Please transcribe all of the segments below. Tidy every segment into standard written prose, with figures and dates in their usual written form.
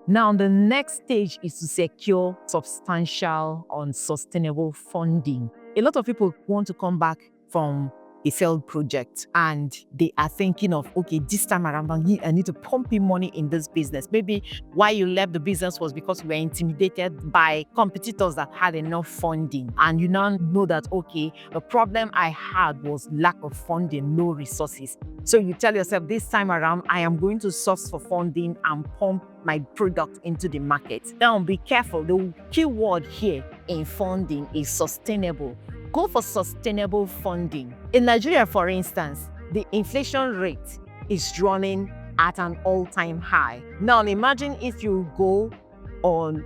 Now, the next stage is to secure substantial and sustainable funding. A lot of people want to come back from a failed project and they are thinking of, okay, this time around, I need to pump in money in this business. Maybe why you left the business was because you were intimidated by competitors that had enough funding. And you now know that, okay, the problem I had was lack of funding, no resources. So you tell yourself, this time around, I am going to source for funding and pump my product into the market. Now, be careful. The key word here in funding is sustainable. Go for sustainable funding. In Nigeria, for instance, the inflation rate is running at an all-time high. Now, imagine if you go on,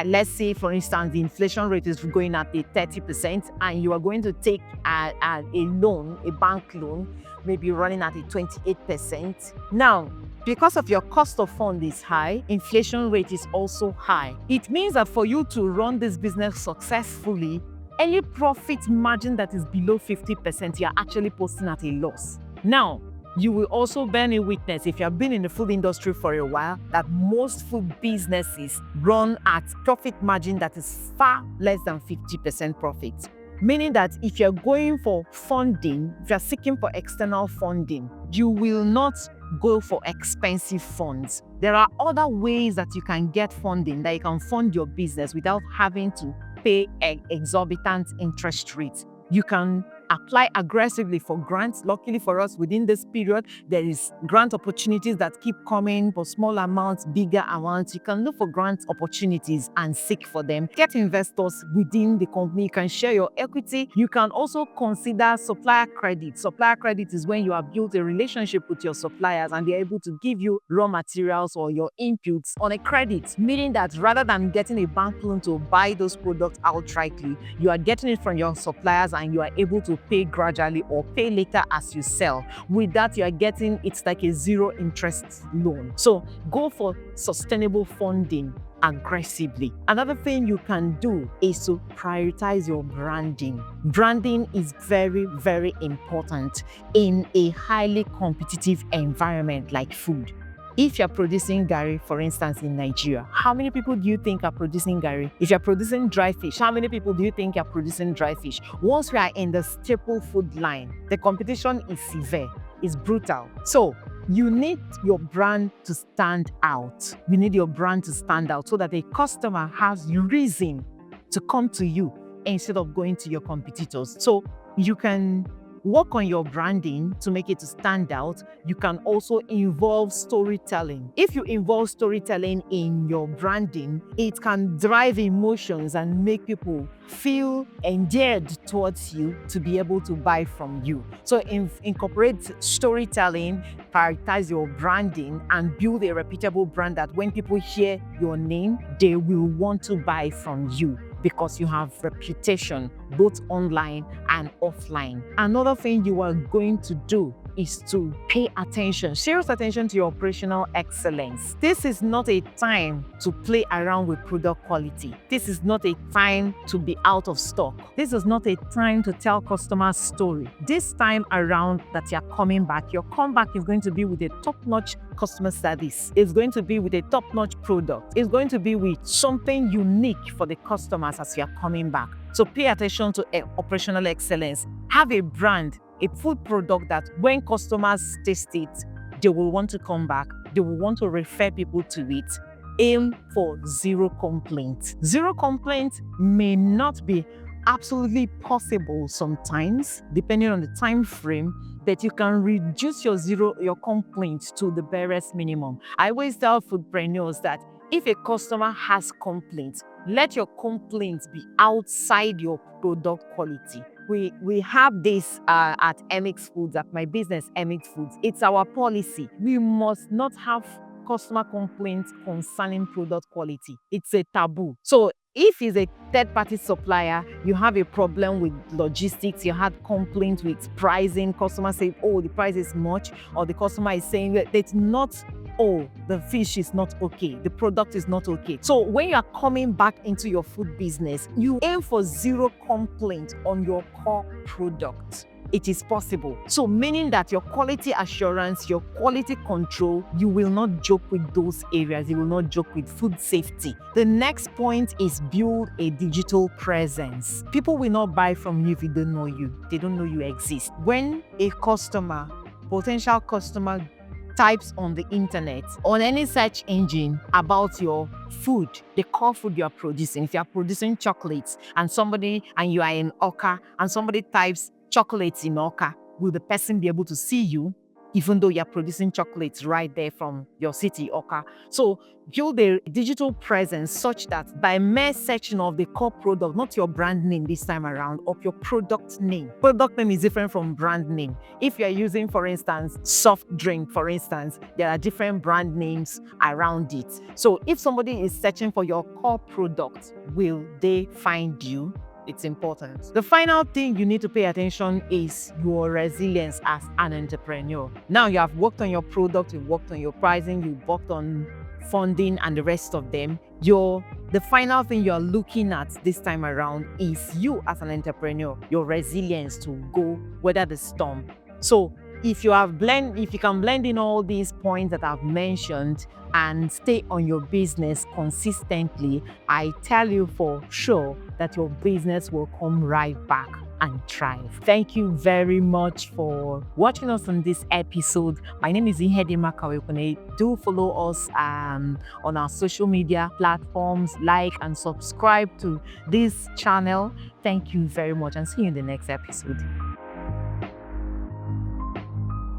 let's say, for instance, the inflation rate is going at a 30% and you are going to take a loan, a bank loan, maybe running at a 28%. Now, because of your cost of fund is high, inflation rate is also high. It means that for you to run this business successfully, any profit margin that is below 50%, you're actually posting at a loss. Now, you will also bear a witness, if you have been in the food industry for a while, that most food businesses run at profit margin that is far less than 50% profit. Meaning that if you're going for funding, if you're seeking for external funding, you will not go for expensive funds. There are other ways that you can get funding, that you can fund your business without having to pay an exorbitant interest rates. You can apply aggressively for grants. Luckily for us, within this period, there is grant opportunities that keep coming for small amounts, bigger amounts. You can look for grant opportunities and seek for them. Get investors within the company. You can share your equity. You can also consider supplier credit. Supplier credit is when you have built a relationship with your suppliers and they're able to give you raw materials or your inputs on a credit, meaning that rather than getting a bank loan to buy those products outrightly, you are getting it from your suppliers and you are able to pay gradually or pay later as you sell. With that, you are getting, it's like a zero interest loan. So go for sustainable funding aggressively. Another thing you can do is to prioritize your branding. Branding is very, very important in a highly competitive environment like food. If you're producing garri, for instance, in Nigeria, how many people do you think are producing garri? If you're producing dry fish, how many people do you think are producing dry fish? Once we are in the staple food line, the competition is severe, it's brutal. So you need your brand to stand out. You need your brand to stand out so that a customer has reason to come to you instead of going to your competitors. So you can work on your branding to make it to stand out. You can also involve storytelling. If you involve storytelling in your branding, it can drive emotions and make people feel endeared towards you to be able to buy from you. So incorporate storytelling, prioritize your branding, and build a reputable brand that when people hear your name, they will want to buy from you, because you have reputation both online and offline. Another thing you are going to do is to pay attention, serious attention to your operational excellence. This is not a time to play around with product quality. This is not a time to be out of stock. This is not a time to tell customers story. This time around that you're coming back, your comeback is going to be with a top-notch customer service. It's going to be with a top-notch product. It's going to be with something unique for the customers as you're coming back. So pay attention to operational excellence. Have a brand, a food product that when customers taste it, they will want to come back. They will want to refer people to it. Aim for zero complaints. Zero complaints may not be absolutely possible sometimes, depending on the time frame, that you can reduce your complaints to the barest minimum. I always tell foodpreneurs that if a customer has complaints, let your complaints be outside your product quality. We have this at MX Foods, at my business MX Foods. It's our policy. We must not have customer complaints concerning product quality. It's a taboo. So if it's a third-party supplier, you have a problem with logistics, you had complaints with pricing, customer say, oh, the price is much, or the customer is saying that it's not, oh, the fish is not okay, the product is not okay. So when you are coming back into your food business, you aim for zero complaint on your core product. it is possible. So meaning that your quality assurance, your quality control, you will not joke with those areas. You will not joke with food safety. The next point is build a digital presence. People will not buy from you if they don't know you. They don't know you exist. When a potential customer types on the internet, on any search engine about your food, the core food you are producing. If you are producing chocolates and you are in Oka and somebody types chocolates in Oka, will the person be able to see you even though you're producing chocolates right there from your city, Oka? So build a digital presence such that by mere searching of the core product, not your brand name this time around, of your product name. Product name is different from brand name. If you're using, for instance, soft drink, for instance, there are different brand names around it. So if somebody is searching for your core product, will they find you? It's important. The final thing you need to pay attention is your resilience as an entrepreneur. Now you have worked on your product, you've worked on your pricing, you've worked on funding and the rest of them. The final thing you're looking at this time around is you as an entrepreneur, your resilience to go weather the storm. So if you can blend in all these points that I've mentioned and stay on your business consistently, I tell you for sure that your business will come right back and thrive. Thank you very much for watching us on this episode. My name is Ihedimma Kawekwune. Do follow us on our social media platforms, like and subscribe to this channel. Thank you very much and see you in the next episode.